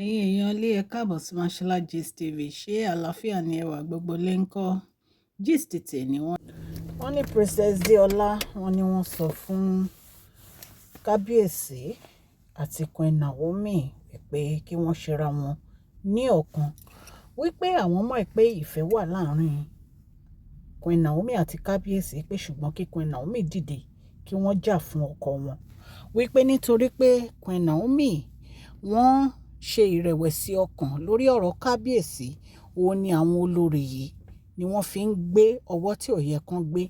Ẹ̀yin èèyàn ilé ẹ káàbọ̀ sí Mashola Gist TV. Ṣé àlàáfíà ni ẹwà gbogbo lè ń kọ́? Gist tèmi wọ́n ní Princess Deola wọ́n ní wọ́n sọ fún kábíyèsí àti Queen Naomi pé kí wọ́n ṣera wọn ní ọ̀kan, wípé àwọn mọ̀ pé ìfẹ́ wà láàrin Queen Naomi àti kábíyèsí, pé ṣùgbọ́n kí Queen Naomi dìde kí wọ́n jà fún ọkọ wọn, wípé nítorí pé Queen Naomi wọ́n ṣe ìrẹ̀wẹ̀sì ọkàn lórí ọ̀rọ̀ kábíyèsí, òun ni àwọn olórí yìí ni wọ́n fi ń gbé ọwọ́ tí ò yẹ kán gbé,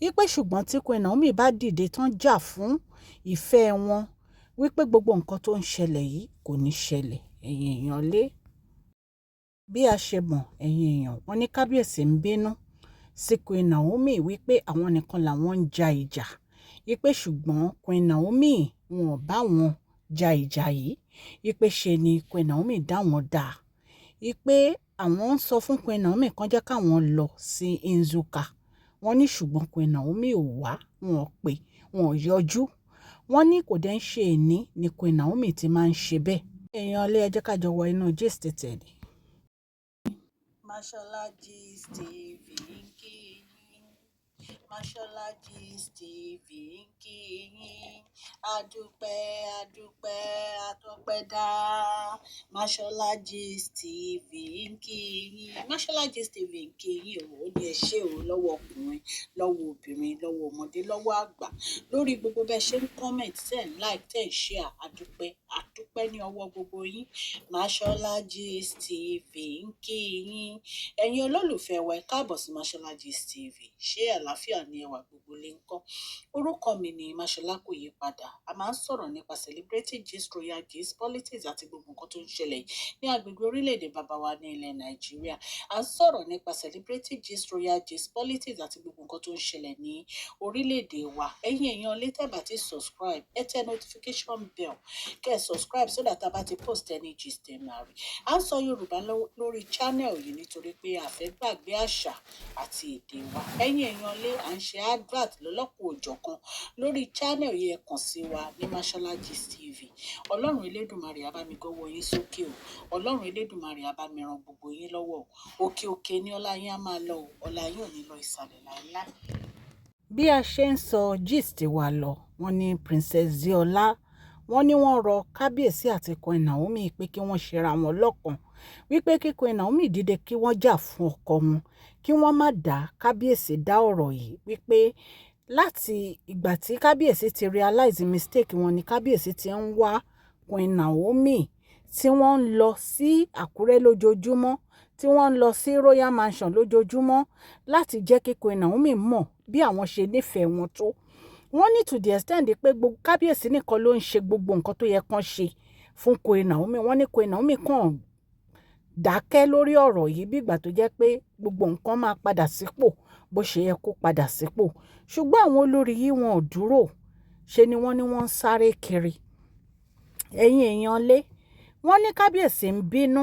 wípé ṣùgbọ́n tí Queen Naomi bá dìde tán jà fún ìfẹ́ wọn, wípé gbogbo nǹkan tó ń ṣẹlẹ̀ yìí kò ní ṣẹlẹ̀. Ẹ̀yin èèyàn lé, bí a ṣe mọ̀, ẹ̀yin èèyàn, wọ́n ní kábíyèsí ń bínú sí Queen Naomi wípé àwọn nìkan làwọn ń ja ìjà, wípé ṣùgbọ́n Queen Naomi wọn ò bá wọn ja ìjà yìí, wípé ṣe ni Queen Naomi dá wọn dá, wípé àwọn ń sọ fún Queen Naomi kan jẹ́ káwọn lọ sí Nzuka, wọ́n ní ṣùgbọ́n Queen Naomi ò wá, wọn ò pè, wọn ò yọjú, wọ́n ní kò dẹ̀ ń ṣe èní ni Queen Naomi ti máa ń ṣe bẹ́ẹ̀. Èèyàn ilé ẹ jẹ́ ká jọ wọ inú gist tẹ̀lé. Mashola Gist TV ń kí yín, Mashola Gist TV ń kí yín, adúpẹ́ àtọpẹ́dá. Mashola Gist TV ń kí yín, Mashola Gist TV ń kí yín ó ní ẹ ṣé o, lọ́wọ́ ọkùnrin, lọ́wọ́ obìnrin, lọ́wọ́ ọmọdé, lọ́wọ́ àgbà, lórí gbogbo bẹ́ẹ̀ ṣe ń comment, tẹ̀ ń like, tẹ̀ ń share, àdúpẹ́ ní ọwọ́ gbogbo yín. Mashola Gist TV ń kí yín, ẹ̀yin olólùfẹ́ wa ẹ káàbọ̀ sí Mashola Gist TV. Ṣé àlàáfíà ni ẹwà gbogbo lè ń kọ́? Orúkọ mi ni Mashola, kò yí padà. A máa ń sọ̀rọ̀ nípa celebrity gist, royal gist, politics àti gbogbo nǹkan tó ń ṣẹlẹ̀ ní agbègbè orílẹ̀-èdè bàbá wa ní ilẹ̀ Nàìjíríà. A ń sọ̀rọ̀ nípa celebrity gist, royal gist, politics àti gbogbo nǹkan tó ń ṣẹlẹ̀ ní orílẹ̀-èdè wa. Ẹ̀yin èèyàn lè tẹ́ bá ti subscribe, ẹ tẹ notification bell kẹ́ ẹ subscribe so that a bá ti post any gist ẹ máa rí. A ń sọ Yorùbá lórí channel yìí nítorí pé a fẹ́ gbàgbé àṣà àti èdè wa. Ẹ̀yin èèyàn lè à ń ṣe advert lọ́lọ́kọ̀ òjọ̀kan lórí channel yìí, ẹ kàn sí wa ní Mashola Gist TV. Ọlọ́run Elédùmarè á bá mi gọ́wọ́ yín sókè o, Ọlọ́run Elédùmarè á bá mi ran gbogbo yín lọ́wọ́ o. Òkè òkè ni ọlá yín á máa lọ o, ọlá yín ò ní lọ ìsàlẹ̀ láéláé. Bí a ṣe ń sọ gist wa lọ, wọ́n ní Princess Deola wọ́n ní wọ́n rọ kábíyèsí àti Queen Naomi pé kí wọ́n ṣera wọn lọ́kan, wípé kí Queen Naomi dìde kí wọ́n jà fún ọkọ wọn, kí wọ́n má dá kábíyèsí dá ọ̀rọ̀ yìí, wípé láti ìgbà tí kábíyèsí ti realize mistake wọn ni kábíyèsí ti ń wá Queen Naomi, tí wọ́n ń lọ sí Àkúrẹ́ lójoojúmọ́, tí wọ́n ń lọ sí Royal Mansion lójoojúmọ́ láti jẹ́ kí Queen Naomi mọ̀ bí àwọn ṣe nífẹ̀ẹ́ wọn tó. Wọ́n ní to the extent pé gbogbo kábíyèsí nìkan ló ń ṣe gbogbo nǹkan tó yẹ kán ṣe fún Queen Naomi. Wọ́n ní Queen Naomi kàn dákẹ́ lórí ọ̀rọ̀ yìí bí ìgbà tó jẹ́ pé gbogbo nǹkan máa padà sípò bó ṣe yẹ kó padà sípò. Ṣùgbọ́n àwọn olórí yìí wọn ò dúró, ṣe ni wọ́n ń sáré kiri. Ẹ̀yin èèyàn lé, wọ́n ní kábíyèsí ń bínú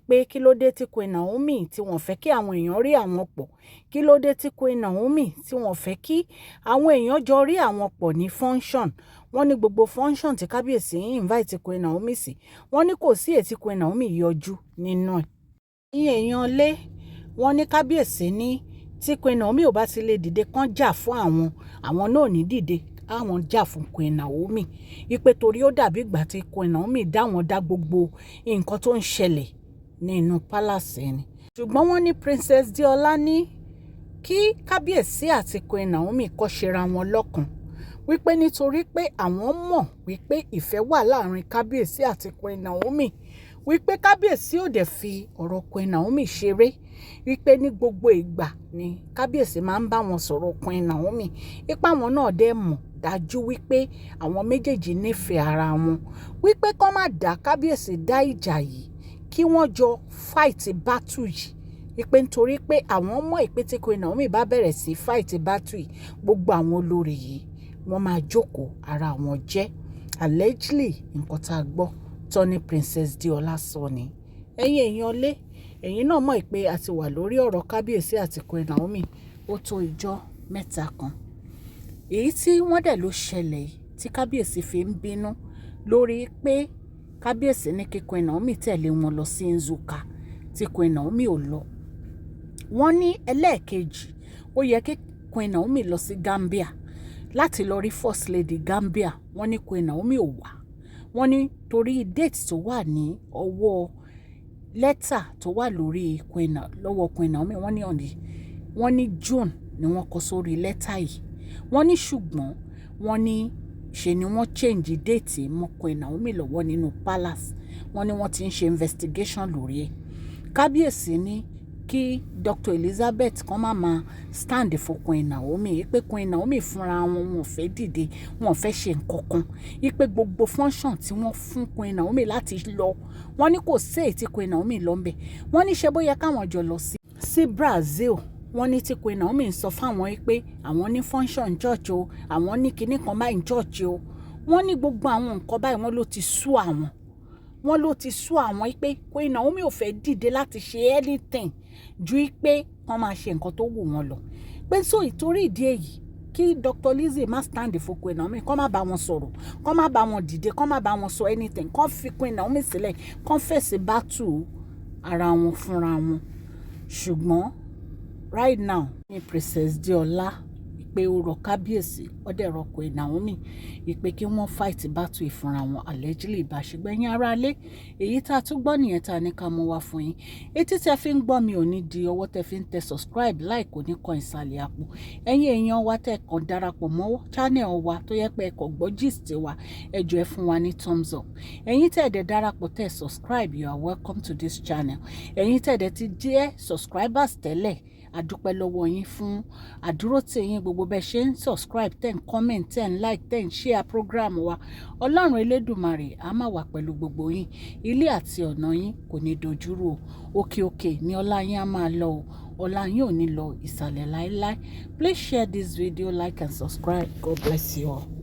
pé kí ló dé tí Queen Naomi tí wọ́n fẹ́ kí àwọn èèyàn rí àwọn pọ̀, kí ló dé tí Queen Naomi tí wọ́n fẹ́ kí àwọn èèyàn jọ rí àwọn pọ̀ ní function. Wọ́n ní gbogbo function tí kábíyèsí ń invite Queen Naomi sí, wọ́n ní kò sí èyí tí Queen Naomi yọjú nínú ẹ̀. Ẹ̀yin èèyàn lé, wọ́n ní kábíyèsí ní tí Queen Naomi ò bá ti lè dìde kán jà fún àwọn náà ní dìde àwọn jà fún Queen Naomi, wípé torí ó dàbí ìgbà tí Queen Naomi dá gbogbo nǹkan tó ń ṣẹlẹ̀ nínú palace ni. Ṣùgbọ́n wọ́n ní Princess Deola ní kí kábíyèsí àti Queen Naomi kó ṣera wọn lọ́kan, wípé nítorí pé àwọn mọ̀ wípé ìfẹ́ wà láàrin kábíyèsí àti Queen Naomi, wípé kábíyèsí ò dẹ̀ fi ọ̀rọ̀ Queen Naomi ṣeré, wípé ní gbogbo ìgbà ni kábíyèsí máa ń bá wọn sọ̀rọ̀ Queen Naomi, ipá wọn náà dẹ̀ mọ̀ dájú wípé àwọn méjèèjì nífẹ̀ẹ́ ara wọn, wípé kó má dá kábíyèsí dá ìjà yìí, kí wọ́n jọ fight battle yìí, wípé nítorí pé àwọn mọ̀ ìpè tí Queen Naomi bá bẹ̀rẹ̀ sí fight battle yìí, gbogbo àwọn olórí yìí wọ́n máa jókòó ara wọn jẹ́. Allegedly nǹkan tá a gbọ́ tọ́ ní Princess Deola sọ ni. Ẹ̀yin èèyàn lé, ẹ̀yin náà mọ̀ pé a ti wà lórí ọ̀rọ̀ kábíyèsí àti Queen Naomi ó tó ìjọ́ mẹ́ta kan. Èyí tí wọ́n dẹ̀ ló ṣẹlẹ̀ tí kábíyèsí fi ń bínú lórí pé kábíyèsí ní kí Queen Naomi tẹ̀lé wọn lọ sí Nsukka tí Queen Naomi ò lọ. Wọ́n ní ẹlẹ́ẹ̀kejì ó yẹ kí Queen Naomi lọ sí Gambia láti lọ rí First Lady Gambia. Wọ́n ní Queen Naomi ò wá. Wọ́n ní torí date tó wà ní ọwọ́ lẹ́tà tó wà lórí lọ́wọ́ Queen Naomi, wọ́n ní June ni wọ́n kọ sórí lẹ́tà yìí. Wọ́n ní ṣùgbọ́n wọ́n ní ṣe ni wọ́n change date mọ́ Queen Naomi lọ́wọ́ nínú palace. Wọ́n ní wọ́n ti ń ṣe investigation lórí ẹ̀. Kábíyèsí ní kí Dr. Elizabeth kan máa stand for Queen Naomi, pé Queen Naomi fúnra wọn ò fẹ́ dìde, wọn ò fẹ́ ṣe nǹkan kan, pé gbogbo function tí wọ́n fún Queen Naomi láti lọ, wọ́n ní kò sí èyí tí Queen Naomi lọ ń bẹ̀. Wọ́n ní ṣe bóyá káwọn jọ lọ sí Brazil. Wọ́n ní tí Queen Naomi ń sọ fáwọn pé àwọn ní function church o, àwọn ní kinní kan báyìí church o. Wọ́n ní gbogbo àwọn nǹkan báyìí wọ́n ló ti sú àwọn. Wọ́n ló ti sú àwọn pé Queen Naomi ò fẹ́ dìde láti ṣe anything ju pé wọ́n máa ṣe nǹkan tó wù wọ́n lọ. Pé so ìtorí ìdí èyí kí Dr. Lizzie má stand for Queen Naomi, kọ́ má bá wọn sọ̀rọ̀, kọ́ má bá wọn dìde, kọ́ má bá wọn sọ anything, kọ́ fi Queen Naomi sílẹ̀, kọ́ fèsì battle ara wọn fúnra wọn. Ṣùgbọ́n right now ní Princess Deola pé ó rọ kábíyèsí, ó dẹ̀ rọ Queen Naomi ìpè kí wọ́n fight battle ìfúnra wọn allegedly bá ṣùgbọ́n ẹ̀yin ará ilé èyí tá a tún gbọ́ nìyẹn tá a ní ká mú wá fún yín. Etí tẹ́ fi ń gbọ́ mi ò ní di, ọwọ́ tẹ́ fi ń tẹ subscribe like kò ní kan ìsàlẹ̀ àpò. Ẹ̀yin èèyàn wa tẹ́ kàn darapọ̀ mọ́ channel wa tó yẹ pé ẹ kàn gbọ́ gist wa, ẹ jọ̀ọ́ ẹ fún wa ní thumbs up. Ẹ̀yin tẹ́ dẹ̀ darapọ̀ tẹ́ subscribe, you are welcome to this channel. Ẹ̀yin tẹ́ dẹ̀ ti jẹ́ subscribers tẹ́lẹ̀, adúpẹ́ lọ́wọ́ yín fún àdúrótì yín, gbogbo bẹ́ẹ̀ ṣe ń subscribe, tẹ́ ń comment, tẹ́ ń like, tẹ́ ń share program wa. Ọlọ́run Elédùmarè á máa wà pẹ̀lú gbogbo yín. Ilé àti ọ̀nà yín kò ní dojúrú o. Òkè òkè ni ọlá yín á máa lọ o. Ọlá yín ò ní lọ ìsàlẹ̀ láéláé. Please share this video, like and subscribe. God bless you all.